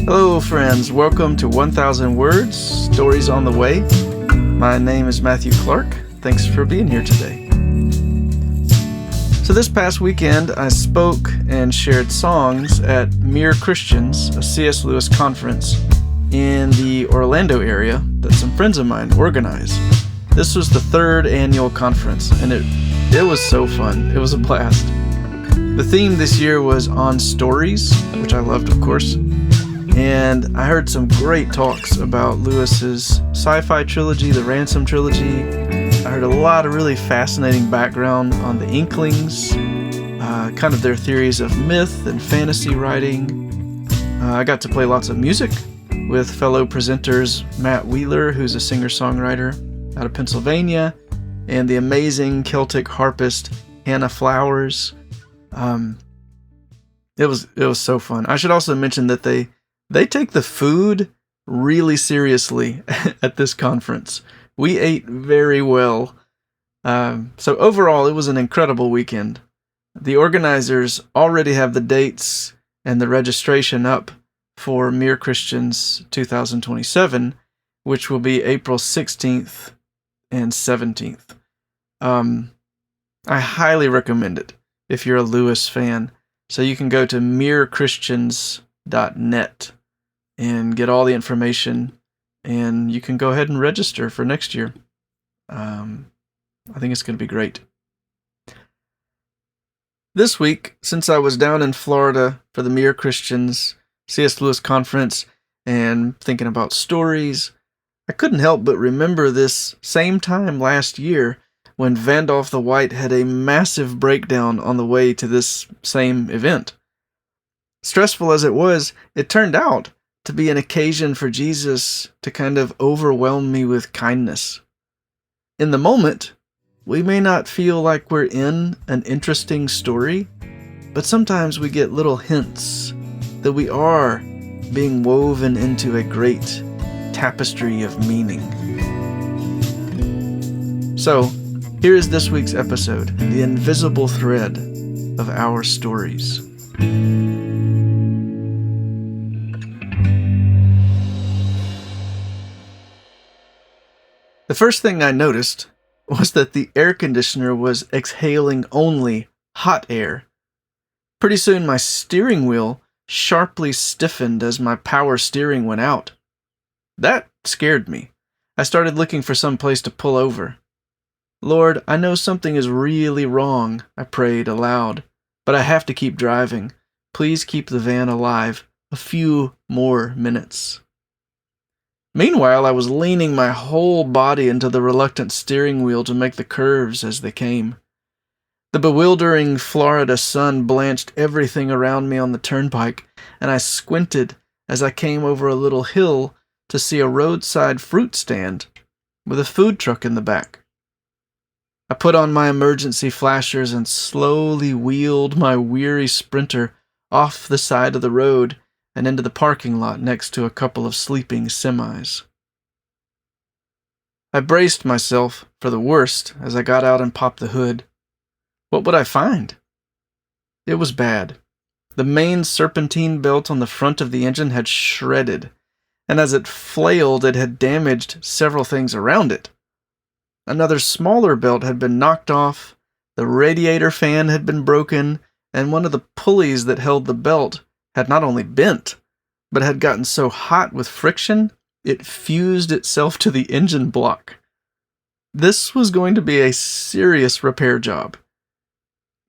Hello, friends. Welcome to 1000 Words, Stories on the Way. My name is Matthew Clark. Thanks for being here today. So this past weekend, I spoke and shared songs at Mere Christians, a C.S. Lewis conference in the Orlando area that some friends of mine organized. This was the third annual conference, and it was so fun. It was a blast. The theme this year was on stories, which I loved, of course. And I heard some great talks about Lewis's sci-fi trilogy, the Ransom trilogy. I heard a lot of really fascinating background on the Inklings, kind of their theories of myth and fantasy writing. I got to play lots of music with fellow presenters Matt Wheeler, who's a singer-songwriter out of Pennsylvania, and the amazing Celtic harpist Hannah Flowers. It was so fun. I should also mention that they take the food really seriously at this conference. We ate very well. So overall, it was an incredible weekend. The organizers already have the dates and the registration up for Mere Christians 2027, which will be April 16th and 17th. I highly recommend it if you're a Lewis fan. So you can go to merechristians.net and get all the information, and you can go ahead and register for next year. I think it's going to be great. This week, since I was down in Florida for the Mere Christians C.S. Lewis conference and thinking about stories, I couldn't help but remember this same time last year when Vandalf the White had a massive breakdown on the way to this same event. Stressful as it was, it turned out to be an occasion for Jesus to kind of overwhelm me with kindness. In the moment, we may not feel like we're in an interesting story, but sometimes we get little hints that we are being woven into a great tapestry of meaning. So, here is this week's episode, The Invisible Thread of Our Stories. The first thing I noticed was that the air conditioner was exhaling only hot air. Pretty soon my steering wheel sharply stiffened as my power steering went out. That scared me. I started looking for some place to pull over. Lord, I know something is really wrong, I prayed aloud, but I have to keep driving. Please keep the van alive a few more minutes. Meanwhile, I was leaning my whole body into the reluctant steering wheel to make the curves as they came. The bewildering Florida sun blanched everything around me on the turnpike, and I squinted as I came over a little hill to see a roadside fruit stand with a food truck in the back. I put on my emergency flashers and slowly wheeled my weary Sprinter off the side of the road and into the parking lot next to a couple of sleeping semis. I braced myself for the worst as I got out and popped the hood. What would I find? It was bad. The main serpentine belt on the front of the engine had shredded, and as it flailed, it had damaged several things around it. Another smaller belt had been knocked off, the radiator fan had been broken, and one of the pulleys that held the belt had not only bent, but had gotten so hot with friction, it fused itself to the engine block. This was going to be a serious repair job.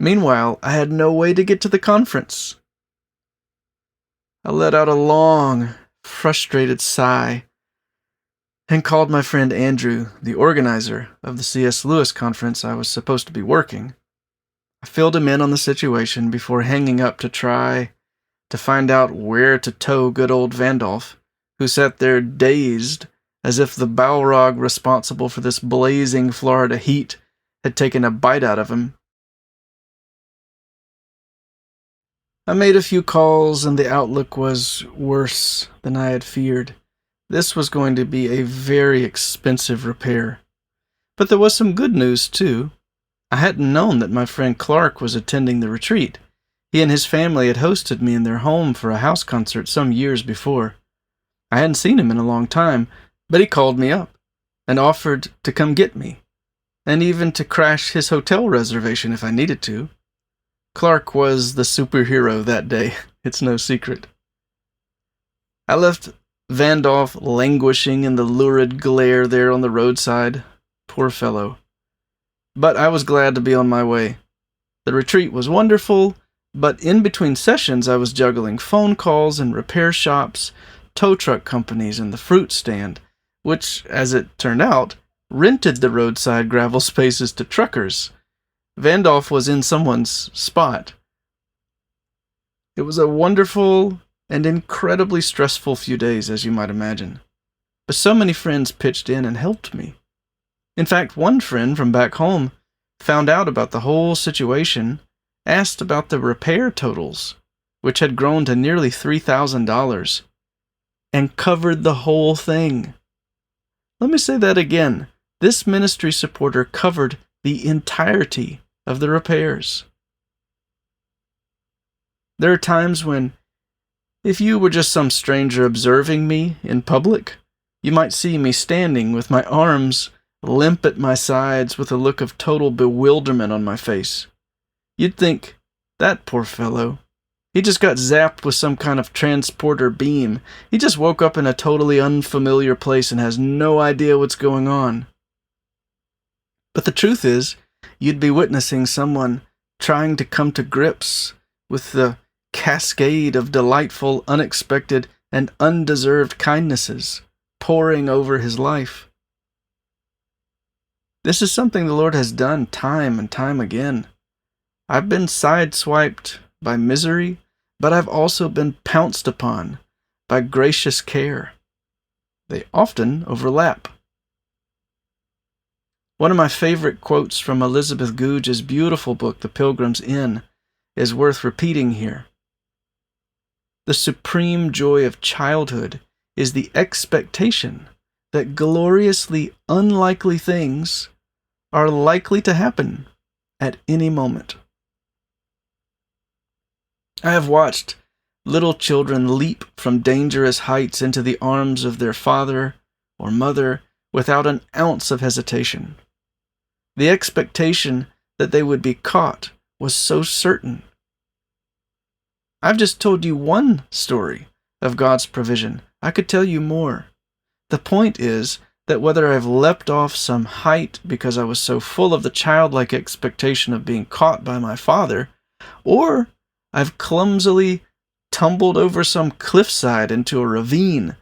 Meanwhile, I had no way to get to the conference. I let out a long, frustrated sigh and called my friend Andrew, the organizer of the C.S. Lewis conference I was supposed to be working. I filled him in on the situation before hanging up to try to find out where to tow good old Vandalf, who sat there dazed as if the Balrog responsible for this blazing Florida heat had taken a bite out of him. I made a few calls, and the outlook was worse than I had feared. This was going to be a very expensive repair. But there was some good news, too. I hadn't known that my friend Clark was attending the retreat. He and his family had hosted me in their home for a house concert some years before. I hadn't seen him in a long time, but he called me up and offered to come get me, and even to crash his hotel reservation if I needed to. Clark was the superhero that day, it's no secret. I left Vandalf languishing in the lurid glare there on the roadside. Poor fellow. But I was glad to be on my way. The retreat was wonderful, but in between sessions I was juggling phone calls and repair shops, tow truck companies, and the fruit stand, which, as it turned out, rented the roadside gravel spaces to truckers. Vandalf was in someone's spot. It was a wonderful and incredibly stressful few days, as you might imagine. But so many friends pitched in and helped me. In fact, one friend from back home found out about the whole situation, asked about the repair totals, which had grown to nearly $3,000, and covered the whole thing. Let me say that again. This ministry supporter covered the entirety of the repairs. There are times when, if you were just some stranger observing me in public, you might see me standing with my arms limp at my sides with a look of total bewilderment on my face. You'd think, that poor fellow, he just got zapped with some kind of transporter beam. He just woke up in a totally unfamiliar place and has no idea what's going on. But the truth is, you'd be witnessing someone trying to come to grips with the cascade of delightful, unexpected, and undeserved kindnesses pouring over his life. This is something the Lord has done time and time again. I've been sideswiped by misery, but I've also been pounced upon by gracious care. They often overlap. One of my favorite quotes from Elizabeth Gouge's beautiful book, The Pilgrim's Inn, is worth repeating here. The supreme joy of childhood is the expectation that gloriously unlikely things are likely to happen at any moment. I have watched little children leap from dangerous heights into the arms of their father or mother without an ounce of hesitation. The expectation that they would be caught was so certain. I've just told you one story of God's provision. I could tell you more. The point is that whether I've leapt off some height because I was so full of the childlike expectation of being caught by my father, or I've clumsily tumbled over some cliffside into a ravine,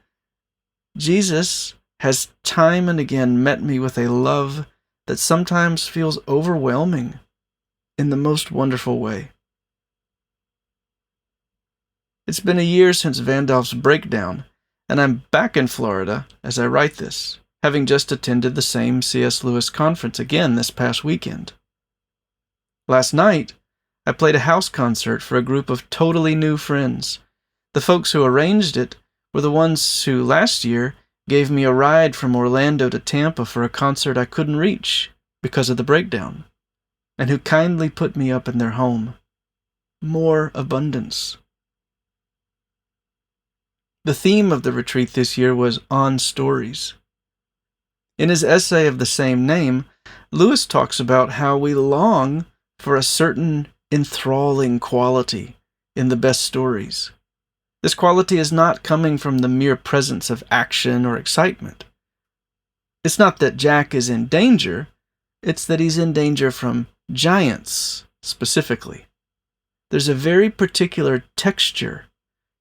Jesus has time and again met me with a love that sometimes feels overwhelming in the most wonderful way. It's been a year since Vandalf's breakdown, and I'm back in Florida as I write this, having just attended the same C.S. Lewis conference again this past weekend. Last night, I played a house concert for a group of totally new friends. The folks who arranged it were the ones who last year gave me a ride from Orlando to Tampa for a concert I couldn't reach because of the breakdown, and who kindly put me up in their home. More abundance. The theme of the retreat this year was on stories. In his essay of the same name, Lewis talks about how we long for a certain enthralling quality in the best stories. This quality is not coming from the mere presence of action or excitement. It's not that Jack is in danger, it's that he's in danger from giants, specifically. There's a very particular texture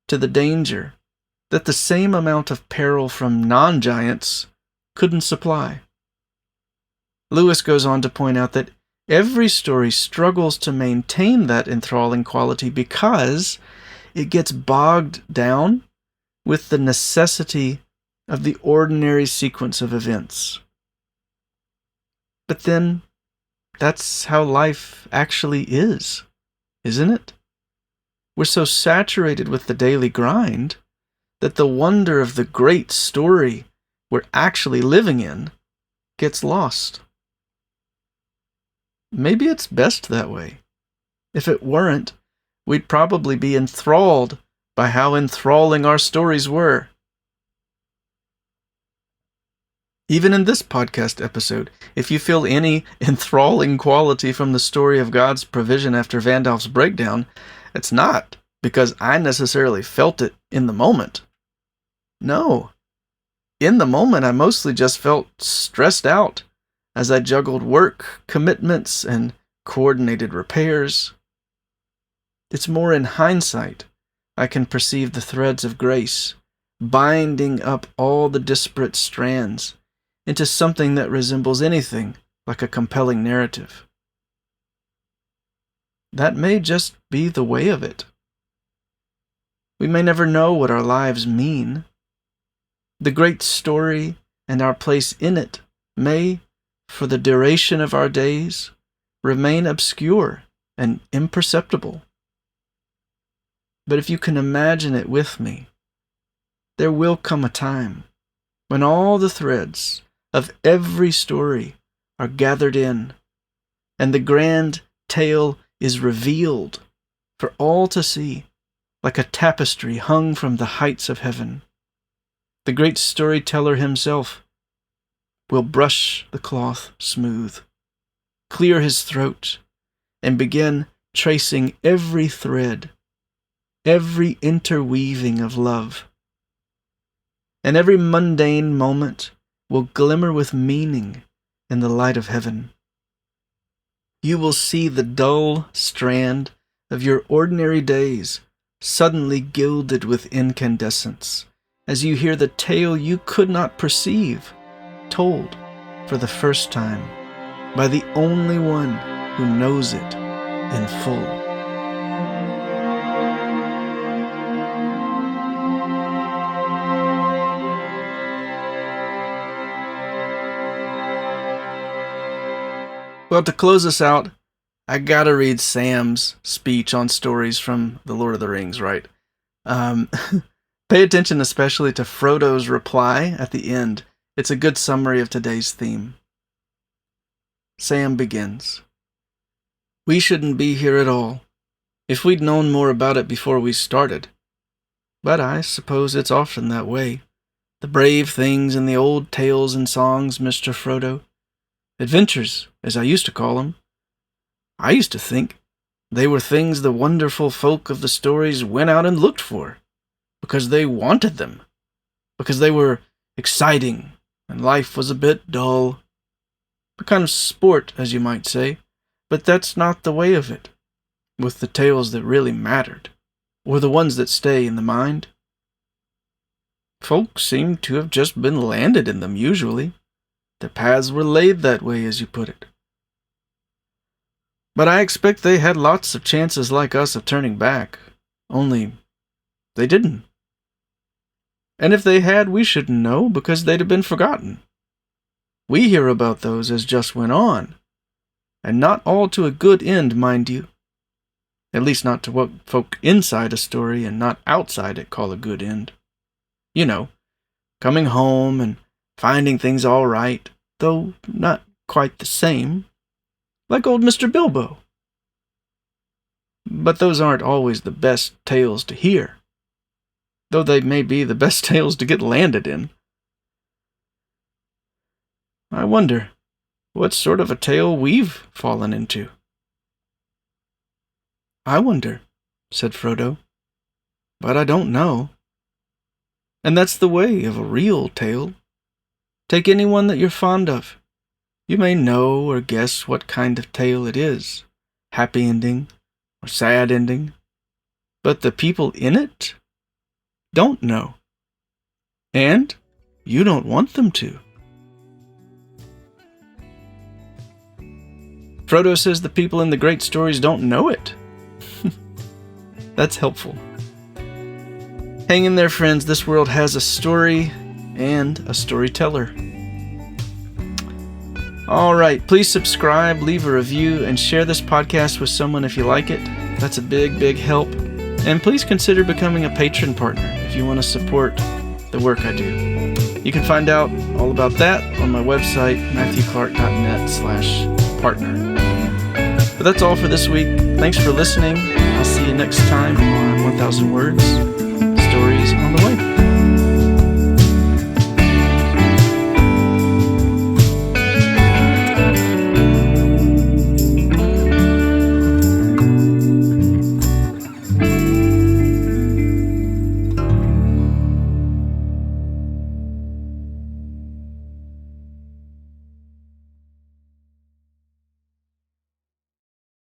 to the danger that the same amount of peril from non-giants couldn't supply. Lewis goes on to point out that every story struggles to maintain that enthralling quality because it gets bogged down with the necessity of the ordinary sequence of events. But then, that's how life actually is, isn't it? We're so saturated with the daily grind that the wonder of the great story we're actually living in gets lost. Maybe it's best that way. If it weren't, we'd probably be enthralled by how enthralling our stories were. Even in this podcast episode, if you feel any enthralling quality from the story of God's provision after Vandalf's breakdown, it's not because I necessarily felt it in the moment. No. In the moment, I mostly just felt stressed out as I juggled work, commitments, and coordinated repairs. It's more in hindsight I can perceive the threads of grace, binding up all the disparate strands into something that resembles anything like a compelling narrative. That may just be the way of it. We may never know what our lives mean. The great story and our place in it may, for the duration of our days, remain obscure and imperceptible. But if you can imagine it with me, there will come a time when all the threads of every story are gathered in, and the grand tale is revealed for all to see, like a tapestry hung from the heights of heaven. The great storyteller himself will brush the cloth smooth, clear his throat, and begin tracing every thread, every interweaving of love. And every mundane moment will glimmer with meaning in the light of heaven. You will see the dull strand of your ordinary days suddenly gilded with incandescence, as you hear the tale you could not perceive, told for the first time by the only one who knows it in full. Well, to close us out, I gotta read Sam's speech on stories from The Lord of the Rings, right? Pay attention especially to Frodo's reply at the end. It's a good summary of today's theme. Sam begins, "We shouldn't be here at all, if we'd known more about it before we started. But I suppose it's often that way. The brave things in the old tales and songs, Mr. Frodo. Adventures, as I used to call them. I used to think they were things the wonderful folk of the stories went out and looked for, because they wanted them, because they were exciting and life was a bit dull. A kind of sport, as you might say, but that's not the way of it, with the tales that really mattered, or the ones that stay in the mind. Folk seem to have just been landed in them usually. Their paths were laid that way, as you put it. But I expect they had lots of chances like us of turning back, only they didn't. And if they had, we shouldn't know, because they'd have been forgotten. We hear about those as just went on, and not all to a good end, mind you. At least not to what folk inside a story and not outside it call a good end. You know, coming home and finding things all right, though not quite the same, like old Mr. Bilbo. But those aren't always the best tales to hear, though they may be the best tales to get landed in. I wonder what sort of a tale we've fallen into." "I wonder," said Frodo, "but I don't know. And that's the way of a real tale. Take any one that you're fond of. You may know or guess what kind of tale it is, happy ending or sad ending, but the people in it don't know. And you don't want them to." Frodo says the people in the great stories don't know it. That's helpful. Hang in there, friends. This world has a story and a storyteller. All right, please subscribe, leave a review, and share this podcast with someone if you like it. That's a big, big help. And please consider becoming a patron partner if you want to support the work I do. You can find out all about that on my website, matthewclark.net/partner. But that's all for this week. Thanks for listening. I'll see you next next time on 1000 Words.